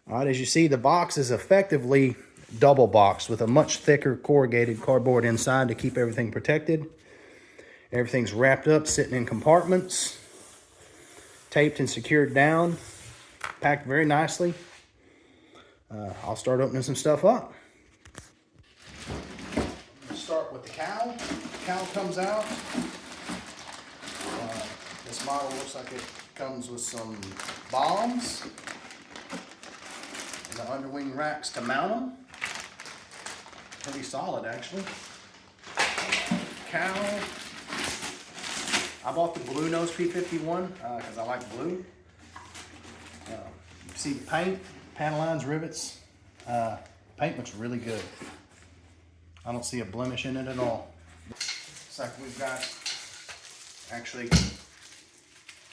All right, as you see, the box is effectively double boxed with a much thicker corrugated cardboard inside to keep everything protected. Everything's wrapped up, sitting in compartments, taped and secured down, packed very nicely. I'll start opening some stuff up. Let's start with the cowl. The cowl comes out. This model looks like it comes with some bombs and the underwing racks to mount them. Pretty solid, actually. Cowl. I bought the blue nose P-51 because I like blue. You see the paint, panel lines, rivets. Paint looks really good. I don't see a blemish in it at all. Looks like we've got, actually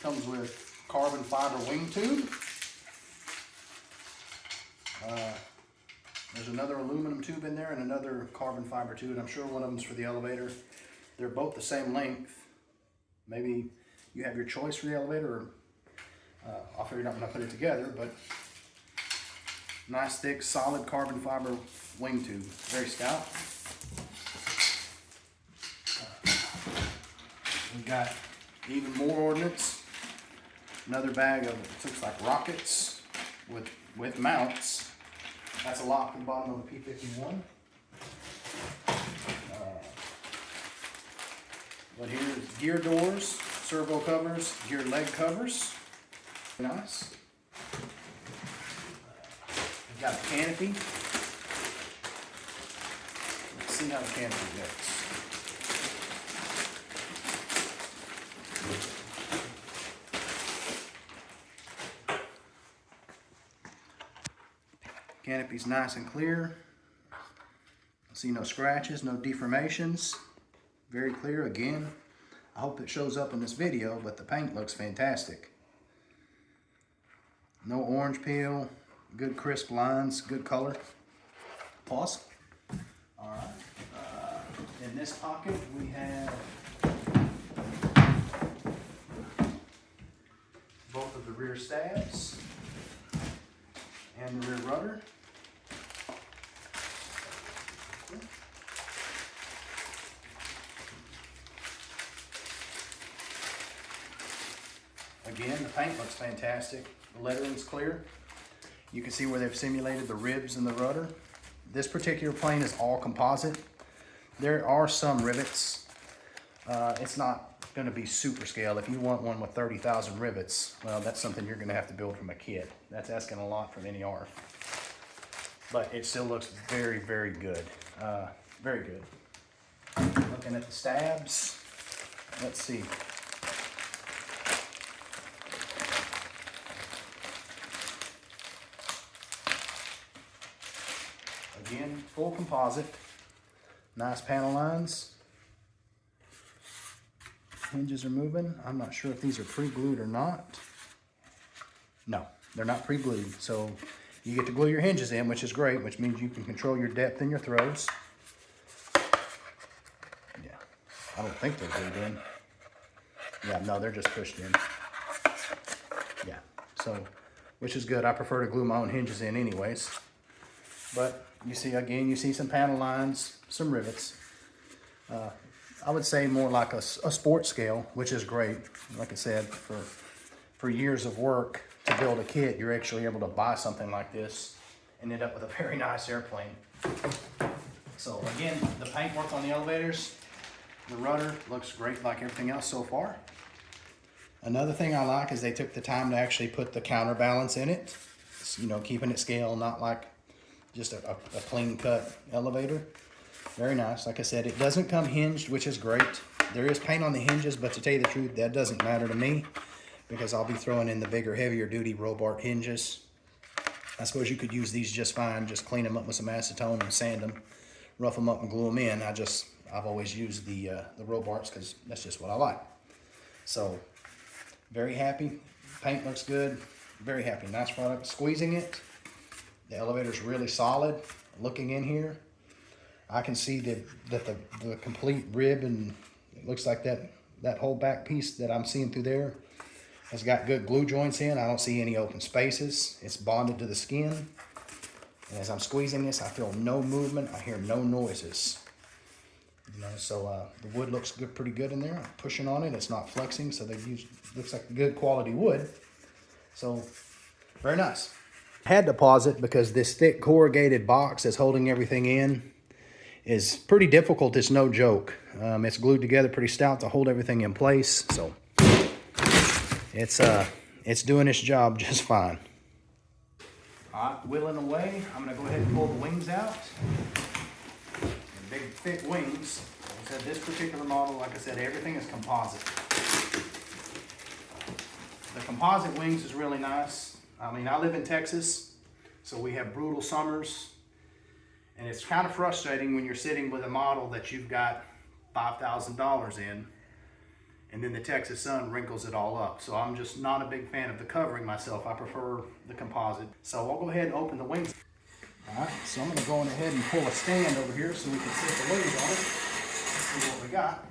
comes with carbon fiber wing tube. There's another aluminum tube in there and another carbon fiber tube. I'm sure one of them's for the elevator. They're both the same length. Maybe you have your choice for the elevator, or I'll figure it out when I put it together, but nice thick solid carbon fiber wing tube, very stout. We've got even more ordnance. Another bag of, it looks like rockets with mounts. That's a lock at the bottom of the P-51. But here's gear doors, servo covers, gear leg covers. Nice. We've got a canopy. Let's see how the canopy looks. Canopy's nice and clear. See no scratches, no deformations. Very clear again. I hope it shows up in this video, but the paint looks fantastic. No orange peel, good crisp lines, good color. Pause. All right. In this pocket we have both of the rear stabs and the rear rudder. Again, the paint looks fantastic. The lettering's clear. You can see where they've simulated the ribs and the rudder. This particular plane is all composite. There are some rivets. It's not going to be super scale. If you want one with 30,000 rivets, well, that's something you're going to have to build from a kit. That's asking a lot from any ARF. But it still looks very, very good. Very good. Looking at the stabs, let's see. Again, full composite, nice panel lines. Hinges are moving. I'm not sure if these are pre-glued or not. No, they're not pre-glued. So you get to glue your hinges in, which is great, which means you can control your depth in your throws. Yeah, I don't think they're glued in. Yeah, no, they're just pushed in. Yeah, so, which is good. I prefer to glue my own hinges in anyways. But you see, again, you see some panel lines, some rivets. I would say more like a sport scale, which is great. Like I said, for years of work to build a kit, you're actually able to buy something like this and end up with a very nice airplane. So again, the paintwork on the elevators, the rudder looks great like everything else so far. Another thing I like is they took the time to actually put the counterbalance in it. It's, you know, keeping it scale, not like just a clean cut elevator. Very nice. Like I said, it doesn't come hinged, which is great. There is paint on the hinges, but to tell you the truth, that doesn't matter to me because I'll be throwing in the bigger, heavier duty Robart hinges. I suppose you could use these just fine. Just clean them up with some acetone and sand them, rough them up and glue them in. I've always used the Robarts because that's just what I like. So very happy. Paint looks good. Very happy. Nice product. Squeezing it. The elevator's really solid. Looking in here, I can see that the complete rib, and it looks like that whole back piece that I'm seeing through there It's got good glue joints in. I don't see any open spaces. It's bonded to the skin. And as I'm squeezing this, I feel no movement. I hear no noises. You know, so the wood looks good, pretty good in there. I'm pushing on it. It's not flexing, so looks like good quality wood. So very nice. I had to pause it because this thick corrugated box that's holding everything in is pretty difficult. It's no joke. It's glued together pretty stout to hold everything in place. So it's doing its job just fine. All right, wheeling away. I'm gonna go ahead and pull the wings out. The big thick wings. Like I said, this particular model, like I said, everything is composite. The composite wings is really nice. I mean, I live in Texas, so we have brutal summers. And it's kind of frustrating when you're sitting with a model that you've got $5,000 in, and then the Texas sun wrinkles it all up. So I'm just not a big fan of the covering myself. I prefer the composite. So I'll go ahead and open the wings. All right, so I'm gonna go on ahead and pull a stand over here so we can set the wings on it. Let's see what we got.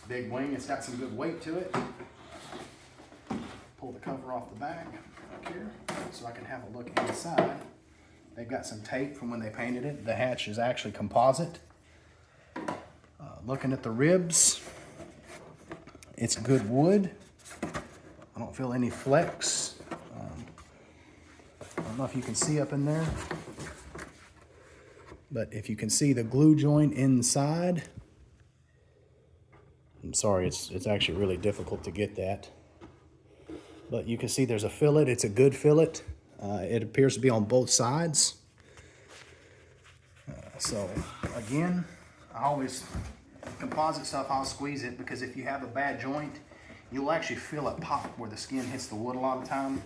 Big wing, it's got some good weight to it. Pull the cover off the back back here so I can have a look inside. They've got some tape from when they painted it. The hatch is actually composite. Looking at the ribs, it's good wood. I don't feel any flex. I don't know if you can see up in there, but if you can see the glue joint inside, I'm sorry, it's actually really difficult to get that. But you can see there's a fillet. It's a good fillet. It appears to be on both sides. So again, composite stuff, I'll squeeze it because if you have a bad joint, you'll actually feel it pop where the skin hits the wood a lot of the time.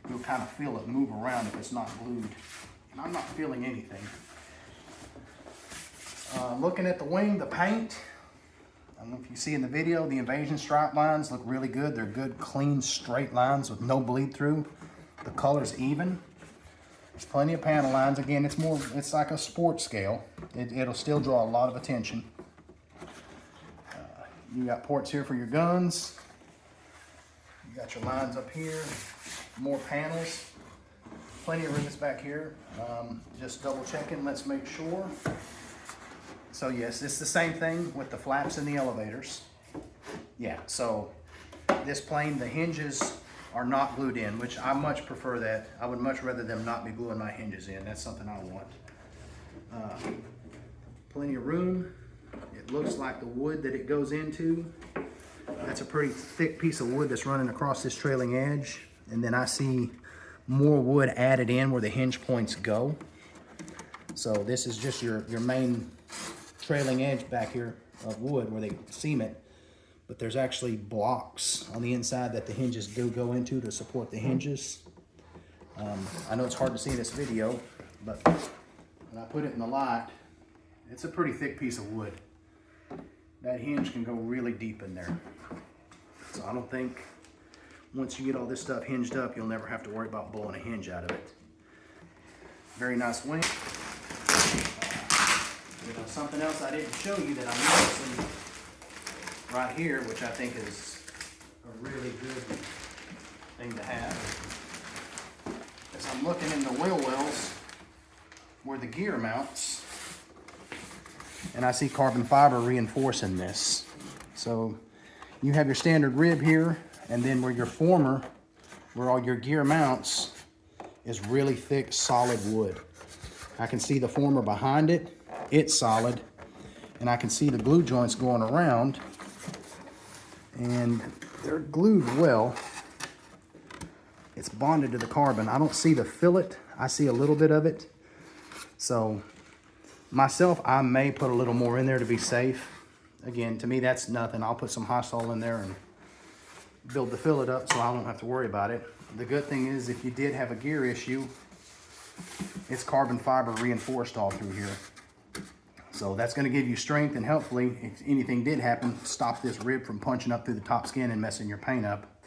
You'll kind of feel it move around if it's not glued. And I'm not feeling anything. Looking at the wing, the paint, I don't know if you see in the video, the invasion stripe lines look really good. They're good, clean, straight lines with no bleed through. The color's even. There's plenty of panel lines. Again, it's like a sports scale. It'll still draw a lot of attention. You got ports here for your guns. You got your lines up here. More panels. Plenty of rivets back here. Just double checking, let's make sure. So yes, it's the same thing with the flaps and the elevators. Yeah, so this plane, the hinges are not glued in, which I much prefer that. I would much rather them not be gluing my hinges in. That's something I want. Plenty of room. It looks like the wood that it goes into. That's a pretty thick piece of wood that's running across this trailing edge. And then I see more wood added in where the hinge points go. So this is just your main trailing edge back here of wood where they seam it, but there's actually blocks on the inside that the hinges do go into to support the hinges. I know it's hard to see in this video, but when I put it in the light, it's a pretty thick piece of wood. That hinge can go really deep in there. So I don't think once you get all this stuff hinged up, you'll never have to worry about blowing a hinge out of it. Very nice wing. You know, something else I didn't show you that I'm noticing right here, which I think is a really good thing to have, is I'm looking in the wheel wells where the gear mounts, and I see carbon fiber reinforcing this. So you have your standard rib here, and then where where all your gear mounts is really thick, solid wood. I can see the former behind it. It's solid, and I can see the glue joints going around, and they're glued well. It's bonded to the carbon. I don't see the fillet. I see a little bit of it. So myself, I may put a little more in there to be safe. Again, to me, that's nothing. I'll put some hot sol in there and build the fillet up so I don't have to worry about it. The good thing is if you did have a gear issue, it's carbon fiber reinforced all through here. So that's going to give you strength, and hopefully, if anything did happen, stop this rib from punching up through the top skin and messing your paint up.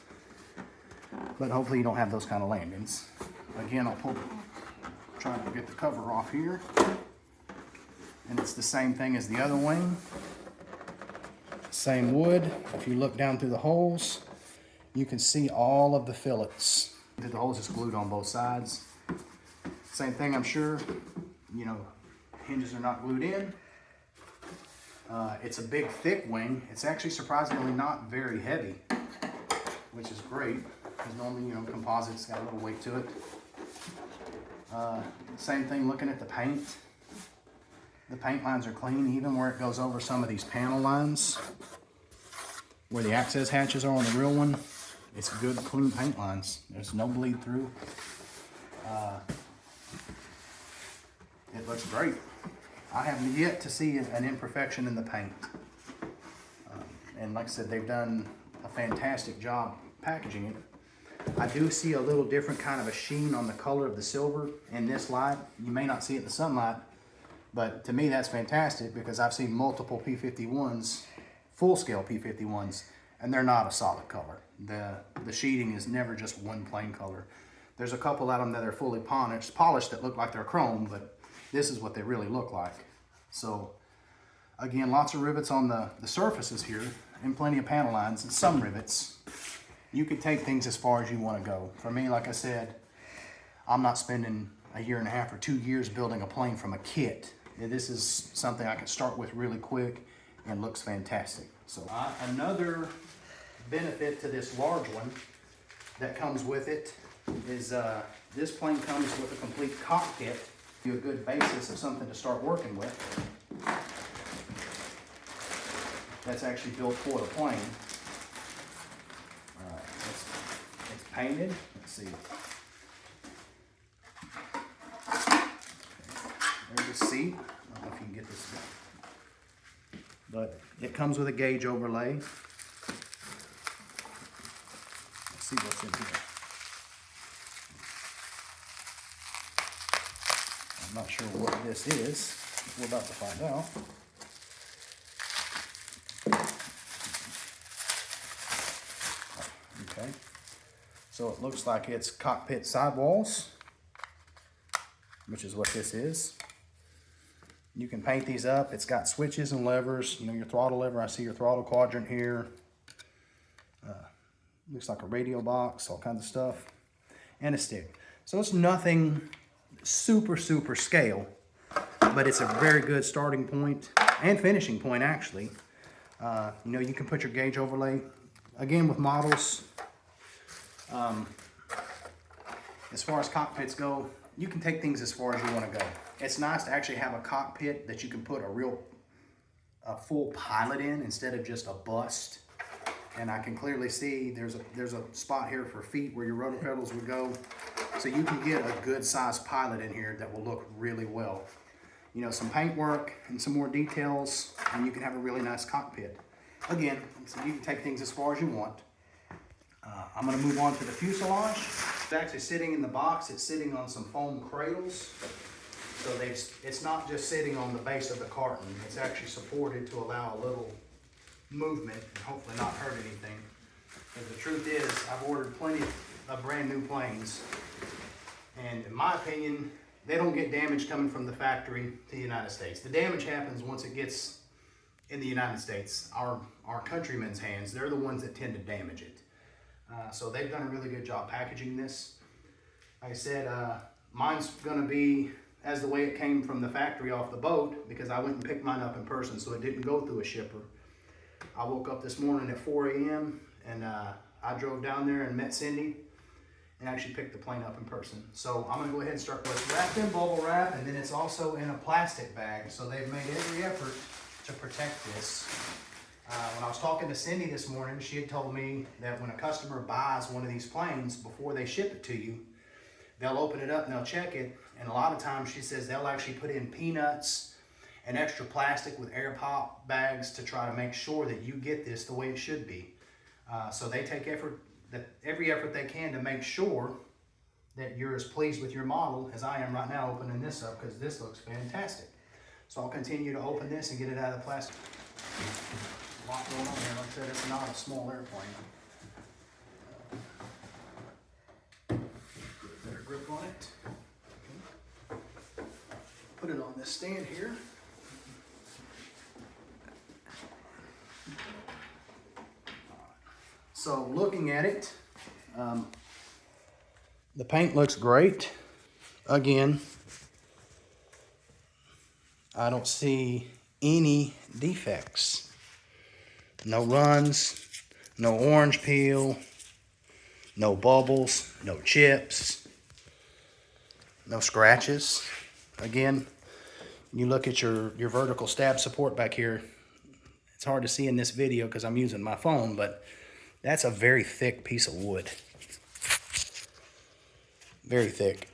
But hopefully you don't have those kind of landings. Again, I'll pull trying to get the cover off here. And it's the same thing as the other wing. Same wood. If you look down through the holes, you can see all of the fillets. The holes is glued on both sides. Same thing, I'm sure. You know, hinges are not glued in. It's a big, thick wing. It's actually surprisingly not very heavy, which is great, because normally, you know, composite's got a little weight to it. Same thing looking at the paint. The paint lines are clean, even where it goes over some of these panel lines, where the access hatches are on the real one. It's good, clean paint lines. There's no bleed through. It looks great. I have yet to see an imperfection in the paint. And like I said, they've done a fantastic job packaging it. I do see a little different kind of a sheen on the color of the silver in this light. You may not see it in the sunlight, but to me that's fantastic, because I've seen multiple P-51s, full-scale P-51s, and they're not a solid color. The sheeting is never just one plain color. There's a couple of them that are fully polished that look like they're chrome, but this is what they really look like. So again, lots of rivets on the surfaces here, and plenty of panel lines, and some rivets. You could take things as far as you want to go. For me, like I said, I'm not spending a year and a half or 2 years building a plane from a kit. This is something I can start with really quick and looks fantastic. So another benefit to this large one that comes with it is this plane comes with a complete cockpit. A good basis of something to start working with. That's actually built for the plane. It's painted. Let's see. There's a seat. I don't know if you can get this, but it comes with a gauge overlay. Let's see what's in here. I'm not sure what this is. We're about to find out. Okay. So it looks like it's cockpit sidewalls, which is what this is. You can paint these up. It's got switches and levers. You know, your throttle lever. I see your throttle quadrant here. Looks like a radio box, all kinds of stuff. And a stick. So it's nothing super scale, but it's a very good starting point and finishing point, actually. You know, you can put your gauge overlay again with models. As far as cockpits go, you can take things as far as you want to go. It's nice to actually have a cockpit that you can put a full pilot in instead of just a bust. And I can clearly see there's a spot here for feet where your rotor pedals would go. So you can get a good sized pilot in here that will look really well. You know, some paint work and some more details, and you can have a really nice cockpit. Again, so you can take things as far as you want. I'm gonna move on to the fuselage. It's actually sitting in the box. It's sitting on some foam cradles. So it's not just sitting on the base of the carton. It's actually supported to allow a little movement and hopefully not hurt anything. But the truth is, I've ordered plenty of brand new planes, and in my opinion, they don't get damage coming from the factory to the United States. The damage happens once it gets in the United States. Our countrymen's hands, they're the ones that tend to damage it. So they've done a really good job packaging this. Like I said, mine's gonna be as the way it came from the factory off the boat, because I went and picked mine up in person, so it didn't go through a shipper. I woke up this morning at 4 a.m. and I drove down there and met Cyndi and actually picked the plane up in person. So I'm gonna go ahead and start with it. Wrapped in bubble wrap, and then it's also in a plastic bag. So they've made every effort to protect this. When I was talking to Cyndi this morning, she had told me that when a customer buys one of these planes, before they ship it to you, they'll open it up and they'll check it. And a lot of times she says they'll actually put in peanuts and extra plastic with air pop bags to try to make sure that you get this the way it should be. So they take every effort they can to make sure that you're as pleased with your model as I am right now opening this up, because this looks fantastic. So I'll continue to open this and get it out of the plastic. A lot going on here. Like I said, it's not a small airplane. Better grip on it. Okay. put it on this stand here. So looking at it, the paint looks great. Again, I don't see any defects. No runs, no orange peel, no bubbles, no chips, no scratches. Again, you look at your vertical stab support back here. It's hard to see in this video because I'm using my phone, but that's a very thick piece of wood. Very thick.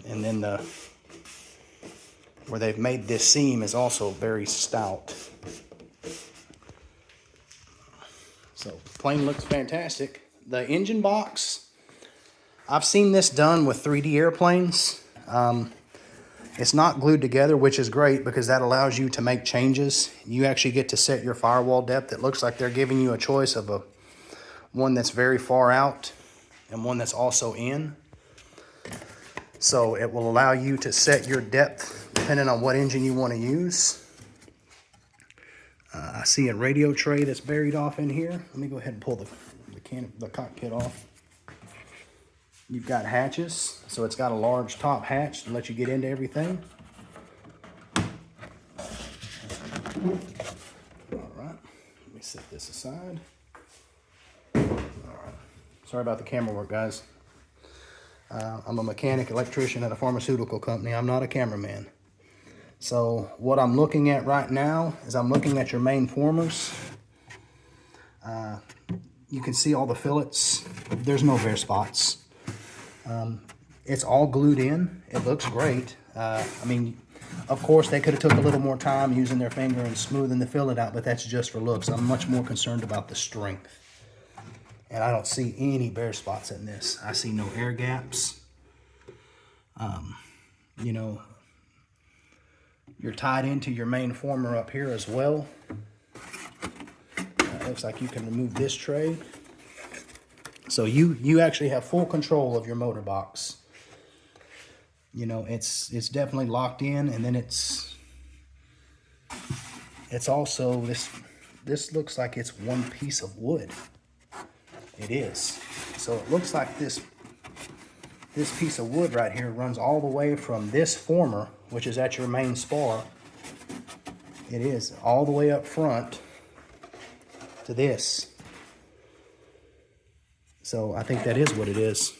And then where they've made this seam is also very stout. So plane looks fantastic. The engine box, I've seen this done with 3D airplanes. It's not glued together, which is great because that allows you to make changes. You actually get to set your firewall depth. It looks like they're giving you a choice of one that's very far out and one that's also in. So it will allow you to set your depth depending on what engine you want to use. I see a radio tray that's buried off in here. Let me go ahead and pull the cockpit off. You've got hatches, so it's got a large top hatch to let you get into everything. All right, let me set this aside. All right, sorry about the camera work, guys. I'm a mechanic, electrician at a pharmaceutical company. I'm not a cameraman. So what I'm looking at right now is I'm looking at your main formers. You can see all the fillets. There's no bare spots. It's all glued in. It looks great. I mean, of course, they could have took a little more time using their finger and smoothing the fillet out, but that's just for looks. I'm much more concerned about the strength. And I don't see any bare spots in this. I see no air gaps. You know, you're tied into your main former up here as well. Looks like you can remove this tray. So you actually have full control of your motor box. You know, it's definitely locked in, and then it's also this looks like it's one piece of wood. It is. So it looks like this piece of wood right here runs all the way from this former, which is at your main spar. It is all the way up front to this. So I think that is what it is.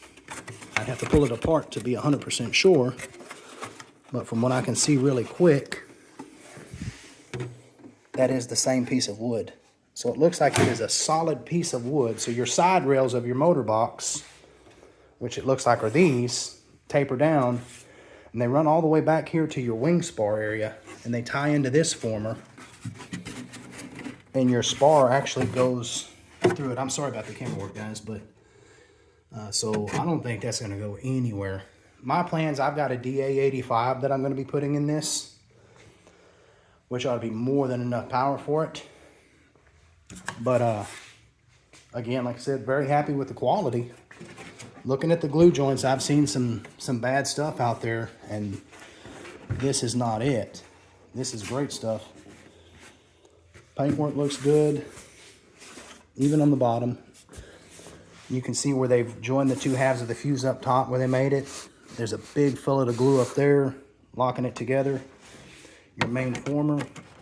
I'd have to pull it apart to be 100% sure, but from what I can see really quick, that is the same piece of wood. So it looks like it is a solid piece of wood. So your side rails of your motor box, which it looks like are these, taper down, and they run all the way back here to your wing spar area, and they tie into this former, and your spar actually goes through it. I'm sorry about the camera work, guys, but so I don't think that's going to go anywhere. My plans, I've got a DA85 that I'm going to be putting in this, which ought to be more than enough power for it. But again, like I said, very happy with the quality. Looking at the glue joints, I've seen some bad stuff out there, and this is not it. This is great stuff. Paintwork looks good, even on the bottom. You can see where they've joined the two halves of the fuse up top where they made it. There's a big fillet of glue up there, locking it together. Your main former,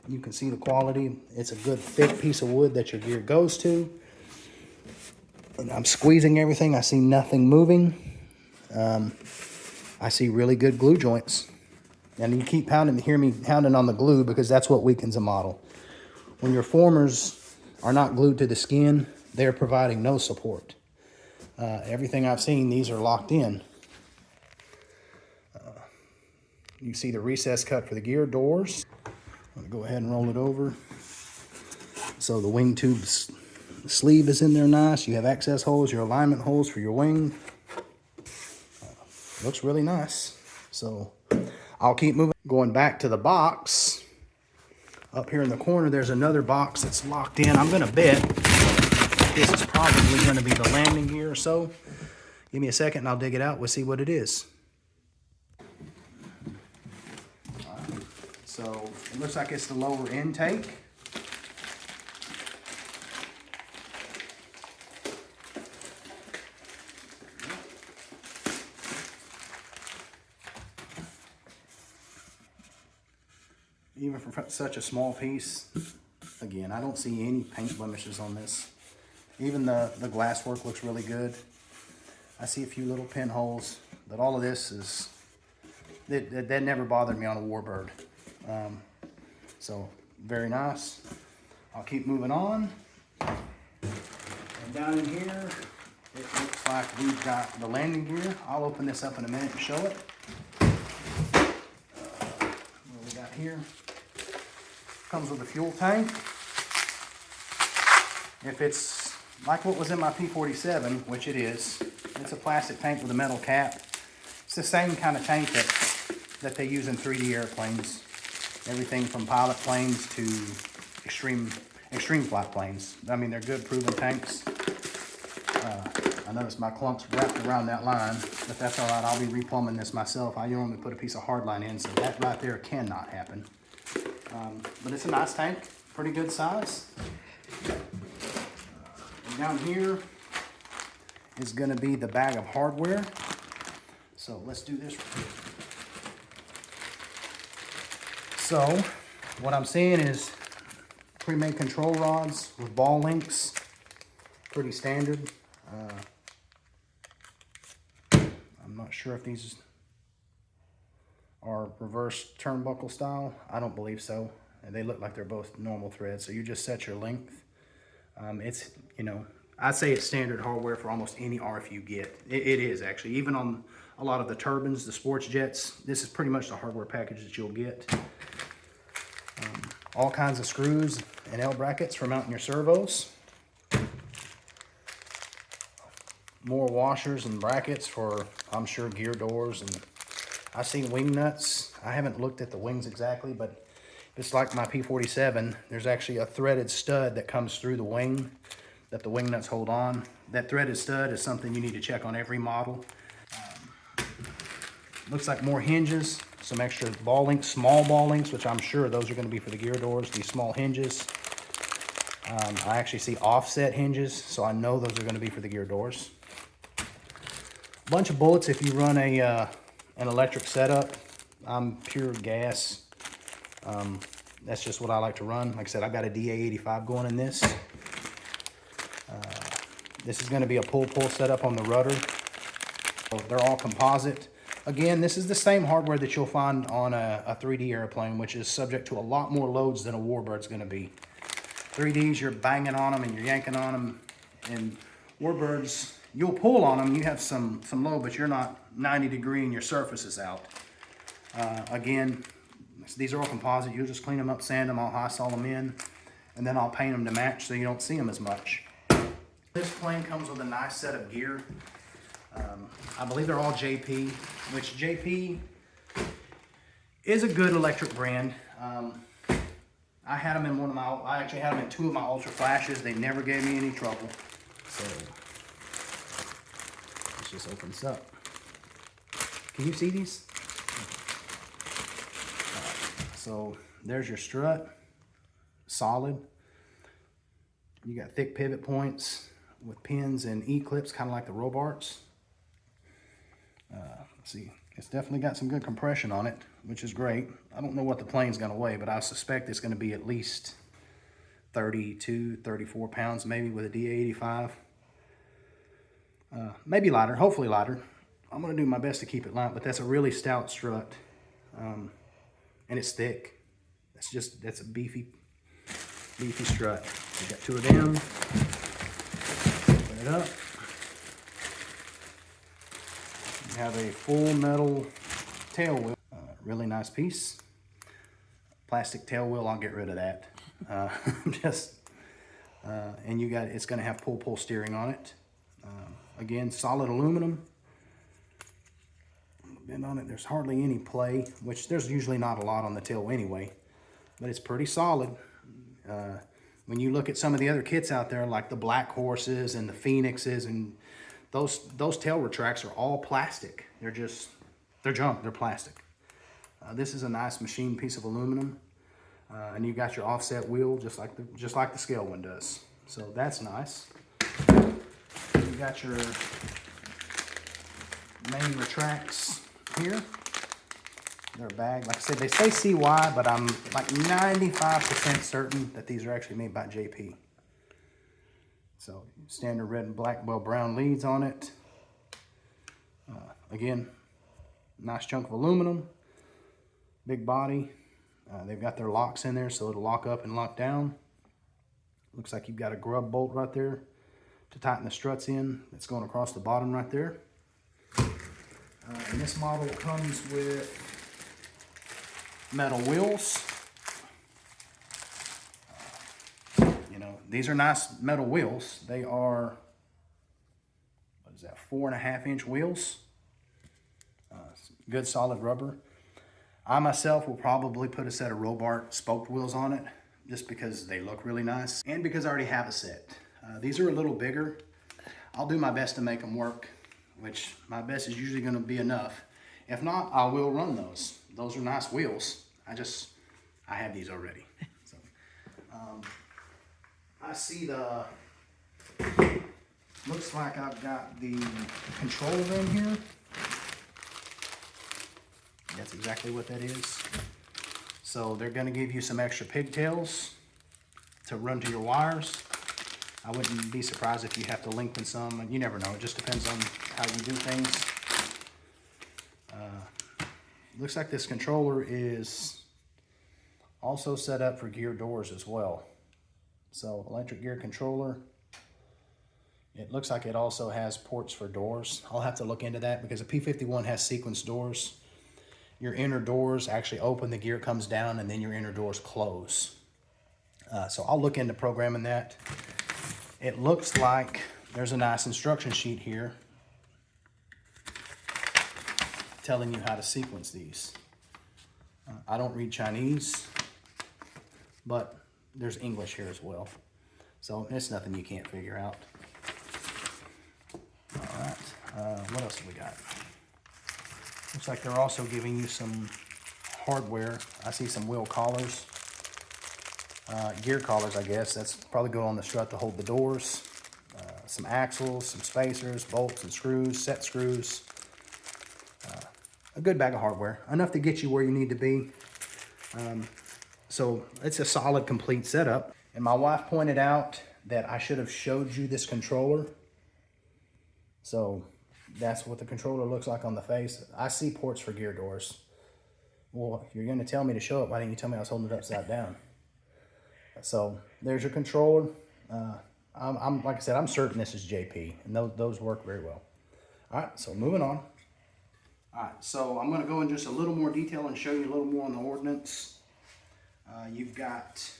you can see the quality. It's a good thick piece of wood that your gear goes to. And I'm squeezing everything. I see nothing moving. I see really good glue joints. And you keep hear me pounding on the glue because that's what weakens a model. When your formers are not glued to the skin, they're providing no support. Everything I've seen, these are locked in. You see the recess cut for the gear doors. I'm going to go ahead and roll it over. So the wing tube sleeve is in there nice. You have access holes, your alignment holes for your wing. Looks really nice. So I'll keep moving. Going back to the box. Up here in the corner, there's another box that's locked in. I'm going to bet this is probably going to be the landing gear or so. Give me a second and I'll dig it out. We'll see what it is. So it looks like it's the lower intake. Even for such a small piece, again, I don't see any paint blemishes on this. Even the glass work looks really good. I see a few little pinholes, but all of this is, that never bothered me on a Warbird. So very nice. I'll keep moving on. And down in here, it looks like we've got the landing gear. I'll open this up in a minute and show it. What we got here? Comes with a fuel tank. If it's like what was in my P-47, which it is, it's a plastic tank with a metal cap. It's the same kind of tank that they use in 3D airplanes. Everything from pilot planes to extreme flight planes. I mean, they're good, proven tanks. I noticed my clunk's wrapped around that line, but that's all right. I'll be replumbing this myself. I normally put a piece of hardline in, so that right there cannot happen. But it's a nice tank, pretty good size. And down here is going to be the bag of hardware. So let's do this. So what I'm seeing is pre-made control rods with ball links, pretty standard. I'm not sure if these are reverse turnbuckle style. I don't believe so. And they look like they're both normal threads. So you just set your length. It's, you know, I'd say it's standard hardware for almost any RF you get. It is actually, even on a lot of the turbines, the sports jets, this is pretty much the hardware package that you'll get. All kinds of screws and L brackets for mounting your servos. More washers and brackets for, I'm sure, gear doors. And I've seen wing nuts. I haven't looked at the wings exactly, but it's like my P-47. There's actually a threaded stud that comes through the wing that the wing nuts hold on. That threaded stud is something you need to check on every model. Looks like more hinges, some extra ball links, small ball links, which I'm sure those are going to be for the gear doors, these small hinges. I actually see offset hinges, so I know those are going to be for the gear doors. Bunch of bullets if you run an electric setup. I'm pure gas. That's just what I like to run. Like I said, I've got a DA85 going in this. This is going to be a pull-pull setup on the rudder. So they're all composite. Again, this is the same hardware that you'll find on a 3D airplane, which is subject to a lot more loads than a Warbird's going to be. 3Ds, you're banging on them and you're yanking on them. And Warbirds, you'll pull on them. You have some load, but you're not 90 degree and your surface is out. Again, these are all composite. You'll just clean them up, sand them, I'll high sol them in, and then I'll paint them to match so you don't see them as much. This plane comes with a nice set of gear. I believe they're all JP, which JP is a good electric brand. I had them in I actually had them in 2 of my Ultra Flashes. They never gave me any trouble. So let's just open this up. Can you see these? So there's your strut, solid. You got thick pivot points with pins and E-clips, kind of like the Robarts. Let's see, it's definitely got some good compression on it, which is great. I don't know what the plane's gonna weigh, but I suspect it's gonna be at least 32, 34 pounds, maybe with a DA85. Maybe lighter, hopefully lighter. I'm gonna do my best to keep it light, but that's a really stout strut. And it's thick. That's a beefy strut. We got 2 of them. Open it up. We have a full metal tail wheel. Really nice piece. Plastic tail wheel, I'll get rid of that. And it's gonna have pull steering on it. Again, solid aluminum. Bend on it, there's hardly any play, which there's usually not a lot on the tail anyway, but it's pretty solid. When you look at some of the other kits out there, like the Black Horses and the Phoenixes and Those tail retracts are all plastic. They're junk, they're plastic. This is a nice machined piece of aluminum. And you got your offset wheel just like the scale one does. So that's nice. You got your main retracts here. They're a bag. Like I said, they say CY, but I'm like 95% certain that these are actually made by JP. So standard red and black, well, brown leads on it. Again, nice chunk of aluminum, big body. They've got their locks in there, so it'll lock up and lock down. Looks like you've got a grub bolt right there to tighten the struts in. It's going across the bottom right there. And this model comes with metal wheels. You know, these are nice metal wheels. They are, what is that, 4.5-inch wheels. Good solid rubber. I myself will probably put a set of Robart spoked wheels on it just because they look really nice and because I already have a set. These are a little bigger. I'll do my best to make them work, which my best is usually going to be enough. If not, I will run those. Those are nice wheels. I have these already. So, I see looks like I've got the controller in here. That's exactly what that is. So they're going to give you some extra pigtails to run to your wires. I wouldn't be surprised if you have to lengthen some. You never know. It just depends on how you do things. Looks like this controller is also set up for gear doors as well. So electric gear controller. It looks like it also has ports for doors. I'll have to look into that because a P-51 has sequence doors. Your inner doors actually open, the gear comes down, and then your inner doors close. So I'll look into programming that. It looks like there's a nice instruction sheet here telling you how to sequence these. I don't read Chinese, but there's English here as well. So it's nothing you can't figure out. All right, what else have we got? Looks like they're also giving you some hardware. I see some wheel collars, gear collars, I guess. That's probably go on the strut to hold the doors. Some axles, some spacers, bolts and screws, set screws. A good bag of hardware, enough to get you where you need to be. So it's a solid, complete setup. And my wife pointed out that I should have showed you this controller. So that's what the controller looks like on the face. I see ports for gear doors. Well, if you're going to tell me to show it, why didn't you tell me I was holding it upside down? So there's your controller. I'm like I said, I'm certain this is JP, and those work very well. All right, so moving on. All right, so I'm going to go in just a little more detail and show you a little more on the ordnance. You've got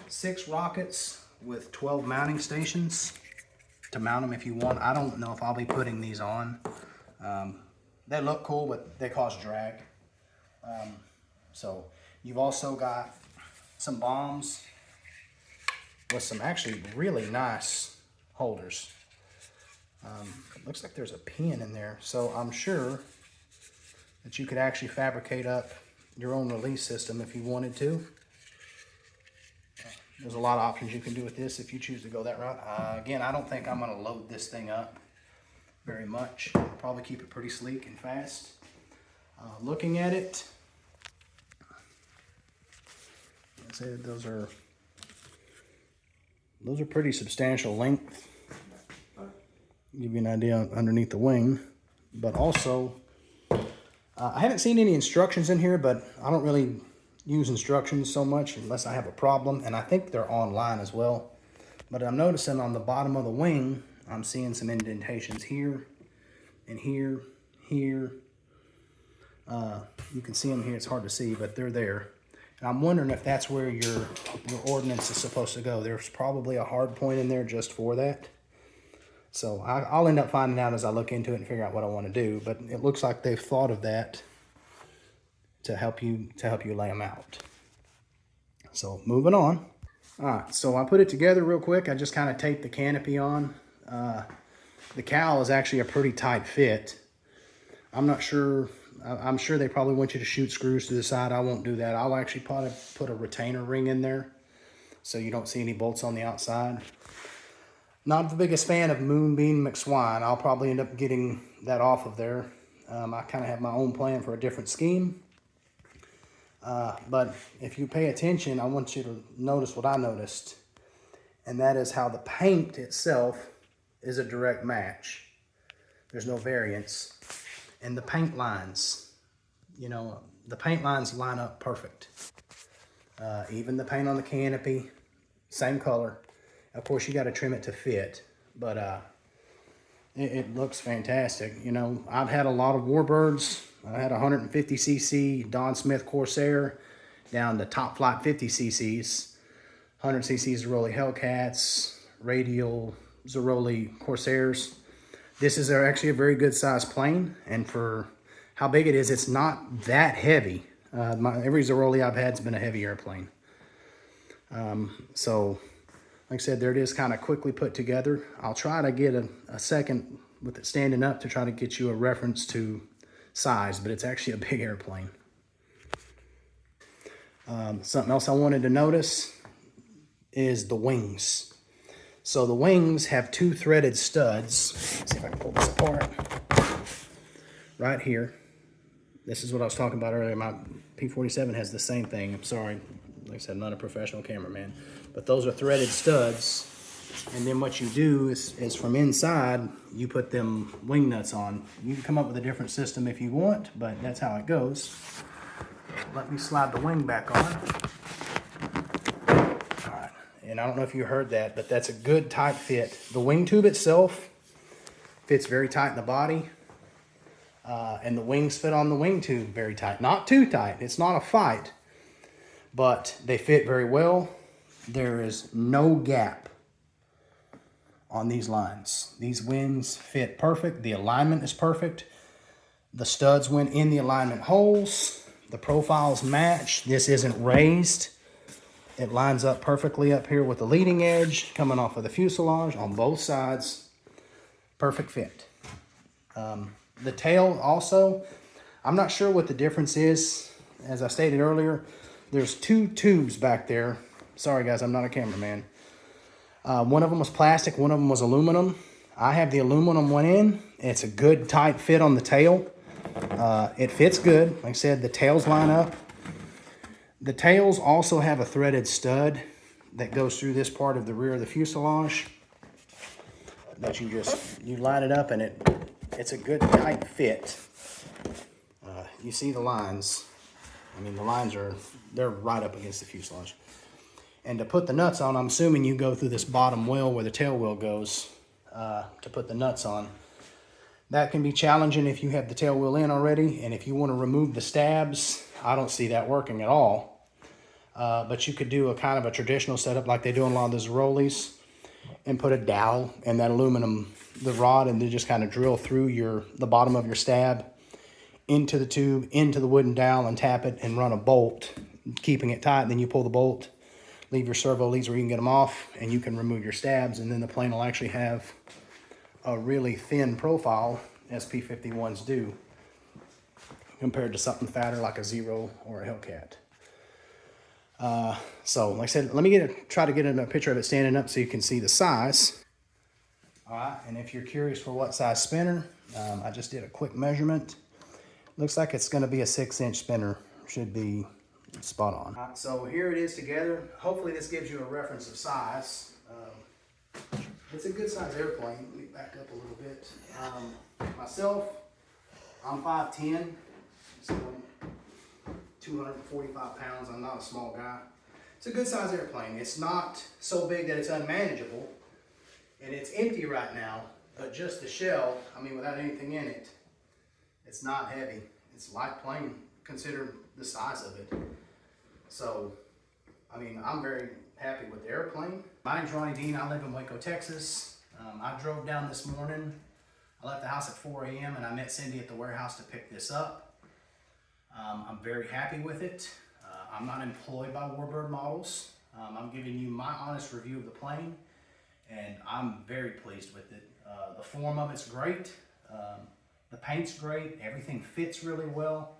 6 rockets with 12 mounting stations to mount them if you want. I don't know if I'll be putting these on. They look cool, but they cause drag. So you've also got some bombs with some actually really nice holders. Looks like there's a pin in there, so I'm sure that you could actually fabricate up your own release system if you wanted to. There's a lot of options you can do with this if you choose to go that route. Again, I don't think I'm going to load this thing up very much. I'll probably keep it pretty sleek and fast. Looking at it, I'd say that those are pretty substantial length. Give you an idea underneath the wing, but also I haven't seen any instructions in here, but I don't really use instructions so much unless I have a problem, and I think they're online as well. But I'm noticing on the bottom of the wing, I'm seeing some indentations here and here. You can see them here. It's hard to see, but they're there. And I'm wondering if that's where your ordnance is supposed to go. There's probably a hard point in there just for that. So I'll end up finding out as I look into it and figure out what I want to do. But it looks like they've thought of that to help you lay them out. So moving on. All right, so I put it together real quick. I just kind of taped the canopy on. The cowl is actually a pretty tight fit. I'm not sure, I'm sure they probably want you to shoot screws to the side. I won't do that. I'll actually probably put a retainer ring in there so you don't see any bolts on the outside. Not the biggest fan of Moonbeam McSwine. I'll probably end up getting that off of there. I kind of have my own plan for a different scheme. But if you pay attention, I want you to notice what I noticed. And that is how the paint itself is a direct match. There's no variance. And the paint lines, you know, the paint lines line up perfect. Even the paint on the canopy, same color. Of course, you got to trim it to fit, but it looks fantastic. You know, I've had a lot of Warbirds. I had 150cc Don Smith Corsair down to top flight 50cc's, 100cc Zeroli Hellcats, radial Zeroli Corsairs. This is actually a very good size plane, and for how big it is, it's not that heavy. Every Zeroli I've had has been a heavy airplane. So, like I said, there it is, kind of quickly put together. I'll try to get a second with it standing up to try to get you a reference to size, but it's actually a big airplane. Something else I wanted to notice is the wings. So the wings have two threaded studs. Let's see if I can pull this apart. Right here. This is what I was talking about earlier. My P-47 has the same thing. I'm sorry. Like I said, I'm not a professional cameraman. But those are threaded studs. And then what you do is from inside, you put them wing nuts on. You can come up with a different system if you want, but that's how it goes. Let me slide the wing back on. All right. And I don't know if you heard that, but that's a good tight fit. The wing tube itself fits very tight in the body. And the wings fit on the wing tube very tight. Not too tight. It's not a fight. But they fit very well. There is no gap on these lines. These wings fit perfect. The alignment is perfect. The studs went in the alignment holes. The profiles match. This isn't raised. It lines up perfectly up here with the leading edge coming off of the fuselage on both sides. Perfect fit. The tail also, I'm not sure what the difference is. As I stated earlier, there's two tubes back there. Sorry guys, I'm not a cameraman. One of them was plastic, one of them was aluminum. I have the aluminum one in. It's a good tight fit on the tail. It fits good. Like I said, the tails line up. The tails also have a threaded stud that goes through this part of the rear of the fuselage. That you line it up and it's a good tight fit. You see the lines. I mean, the lines they're right up against the fuselage. And to put the nuts on, I'm assuming you go through this bottom wheel where the tail wheel goes to put the nuts on. That can be challenging if you have the tail wheel in already, and if you want to remove the stabs, I don't see that working at all. But you could do a kind of a traditional setup like they do in a lot of the Zerolis and put a dowel in that aluminum, the rod, and then just kind of drill through the bottom of your stab into the tube, into the wooden dowel, and tap it and run a bolt, keeping it tight. And then you pull the bolt, leave your servo leads where you can get them off, and you can remove your stabs, and then the plane will actually have a really thin profile, as P-51s do, compared to something fatter like a Zero or a Hellcat. So, like I said, let me try to get a picture of it standing up so you can see the size. All right, and if you're curious for what size spinner, I just did a quick measurement. Looks like it's going to be a 6-inch spinner. Should be spot on. So here it is together. Hopefully this gives you a reference of size. It's a good size airplane. Let me back up a little bit. Myself, I'm 5'10", so 245 pounds. I'm not a small guy. It's a good size airplane. It's not so big that it's unmanageable, and it's empty right now, but just the shell, I mean, without anything in it, it's not heavy. It's light plane, considered the size of it. So, I mean, I'm very happy with the airplane. My name's Ronnie Dean. I live in Waco, Texas. I drove down this morning. I left the house at 4 a.m. and I met Cyndi at the warehouse to pick this up. I'm very happy with it. I'm not employed by Warbird Models. I'm giving you my honest review of the plane, and I'm very pleased with it. The form of it's great. The paint's great. Everything fits really well.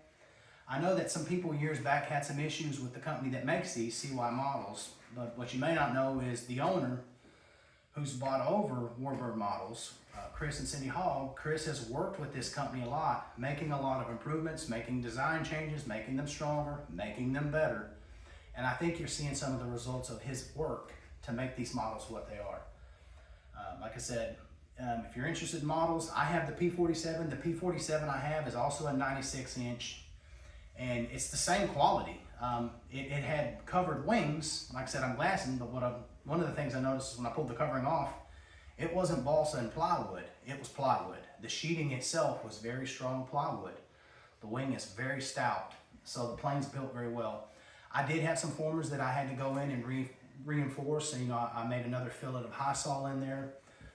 I know that some people years back had some issues with the company that makes these CY models, but what you may not know is the owner who's bought over Warbird Models, Chris and Cyndi Hogg. Chris has worked with this company a lot, making a lot of improvements, making design changes, making them stronger, making them better. And I think you're seeing some of the results of his work to make these models what they are. Like I said, if you're interested in models, I have the P-47. The P-47 I have is also a 96 inch, and it's the same quality. It had covered wings. Like I said, I'm glassing, but one of the things I noticed is when I pulled the covering off, it wasn't balsa and plywood, it was plywood. The sheeting itself was very strong plywood. The wing is very stout, so the plane's built very well. I did have some formers that I had to go in and reinforce, and I made another fillet of high sol in there,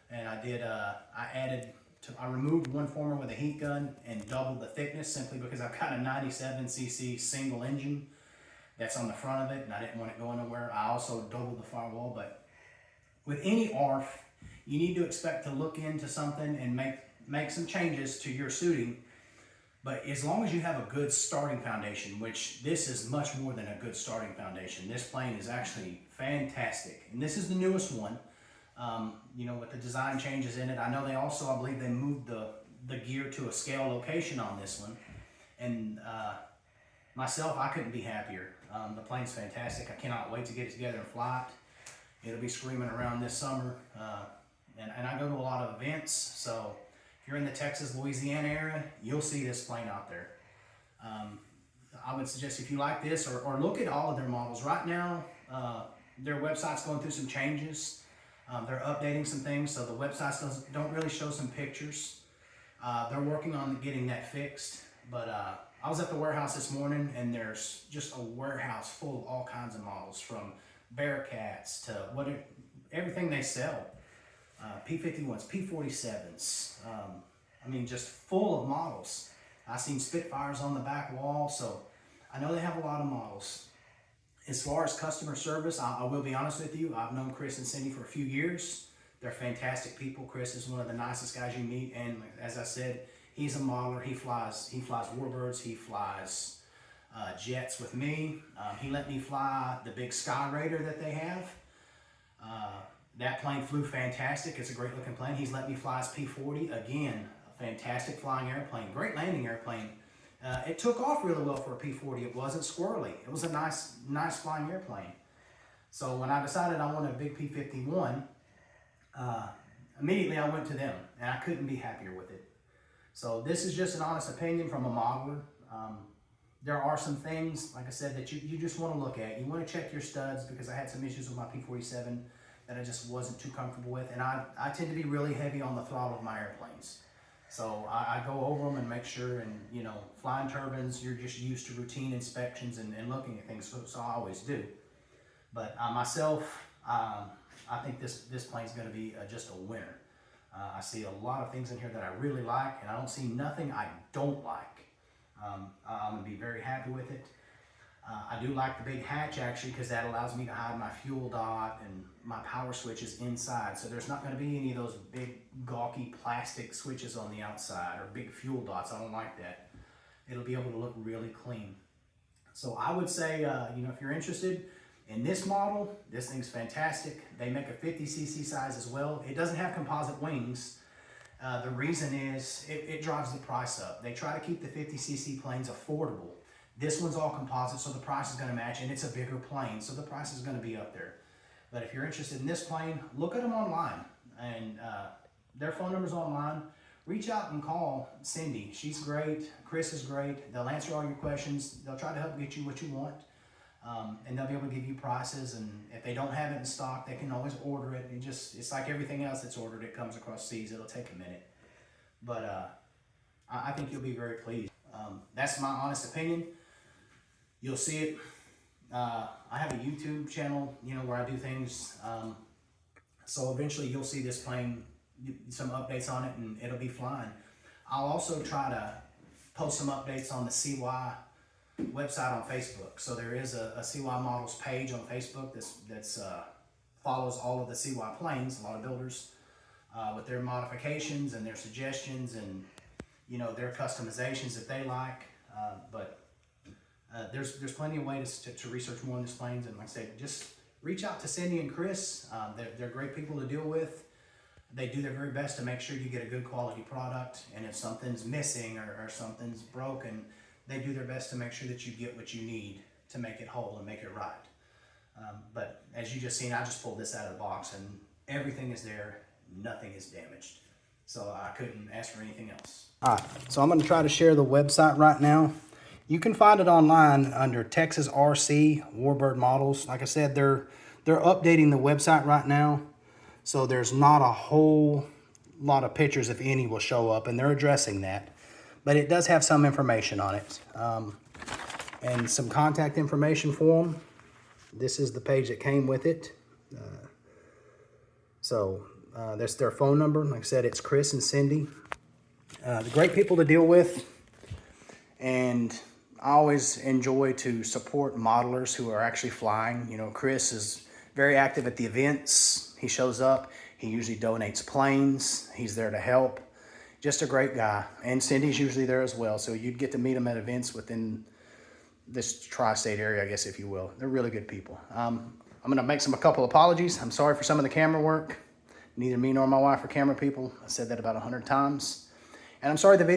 and I removed one former with a heat gun and doubled the thickness simply because I've got a 97cc single engine that's on the front of it, and I didn't want it going nowhere. I also doubled the firewall, but with any ARF, you need to expect to look into something and make some changes to your suiting. But as long as you have a good starting foundation, which this is much more than a good starting foundation. This plane is actually fantastic. And this is the newest one, with the design changes in it. I know they also, I believe they moved the gear to a scale location on this one. And myself, I couldn't be happier. The plane's fantastic. I cannot wait to get it together and fly it. It'll be screaming around this summer. And I go to a lot of events, so if you're in the Texas, Louisiana area, you'll see this plane out there. I would suggest if you like this, or look at all of their models. Right now, their website's going through some changes. They're updating some things, so the websites don't really show some pictures. They're working on getting that fixed, but I was at the warehouse this morning, and there's just a warehouse full of all kinds of models, from Bearcats to everything they sell. P-51s, P-47s, just full of models. I've seen Spitfires on the back wall, so I know they have a lot of models. As far as customer service, I will be honest with you, I've known Chris and Cyndi for a few years. They're fantastic people. Chris is one of the nicest guys you meet, and as I said, he's a modeler. He flies Warbirds, he flies jets with me. He let me fly the big Sky Raider that they have. That plane flew fantastic. It's a great looking plane. He's let me fly his P-40. Again, a fantastic flying airplane, great landing airplane. It took off really well for a P-40. It wasn't squirrely. It was a nice flying airplane. So when I decided I wanted a big P-51, immediately I went to them, and I couldn't be happier with it. So this is just an honest opinion from a modeler. There are some things, like I said, that you just want to look at. You want to check your studs, because I had some issues with my P-47 that I just wasn't too comfortable with. And I tend to be really heavy on the throttle of my airplanes. So I go over them and make sure, and flying turbines, you're just used to routine inspections and looking at things, so I always do. But myself, I think this plane's gonna be just a winner. I see a lot of things in here that I really like, and I don't see nothing I don't like. I'm gonna be very happy with it. I do like the big hatch, actually, because that allows me to hide my fuel dot and my power switches inside. So there's not going to be any of those big gawky plastic switches on the outside, or big fuel dots. I don't like that. It'll be able to look really clean. So I would say, if you're interested in this model, this thing's fantastic. They make a 50cc size as well. It doesn't have composite wings. The reason is it drives the price up. They try to keep the 50cc planes affordable. This one's all composite, so the price is going to match, and it's a bigger plane, so the price is going to be up there. But if you're interested in this plane, look at them online, and their phone number's online. Reach out and call Cyndi. She's great. Chris is great. They'll answer all your questions. They'll try to help get you what you want, and they'll be able to give you prices. And if they don't have it in stock, they can always order it. It's like everything else that's ordered. It comes across seas. It'll take a minute, but I think you'll be very pleased. That's my honest opinion. You'll see it. I have a YouTube channel, where I do things. So eventually you'll see this plane, some updates on it, and it'll be flying. I'll also try to post some updates on the CY website on Facebook. So there is a CY Models page on Facebook that's follows all of the CY planes, a lot of builders. with their modifications and their suggestions and, you know, their customizations that they like. There's plenty of ways to research more on these planes, and like I said, just reach out to Cyndi and Chris. They're great people to deal with. They do their very best to make sure you get a good quality product, and if something's missing or something's broken, they do their best to make sure that you get what you need to make it whole and make it right. But as you just seen, I just pulled this out of the box and everything is there, nothing is damaged. So I couldn't ask for anything else. All right, so I'm gonna try to share the website right now. You can find it online under Texas RC Warbird Models. Like I said, they're updating the website right now. So there's not a whole lot of pictures, if any, will show up, and they're addressing that. But it does have some information on it. And some contact information for them. This is the page that came with it. That's their phone number. Like I said, it's Chris and Cyndi. They're great people to deal with. And I always enjoy to support modelers who are actually flying. You know, Chris is very active at the events. He shows up. He usually donates planes. He's there to help. Just a great guy. And Cindy's usually there as well. So you'd get to meet them at events within this tri-state area, I guess, if you will. They're really good people. I'm going to make a couple apologies. I'm sorry for some of the camera work. Neither me nor my wife are camera people. I said that about 100 times. And I'm sorry the video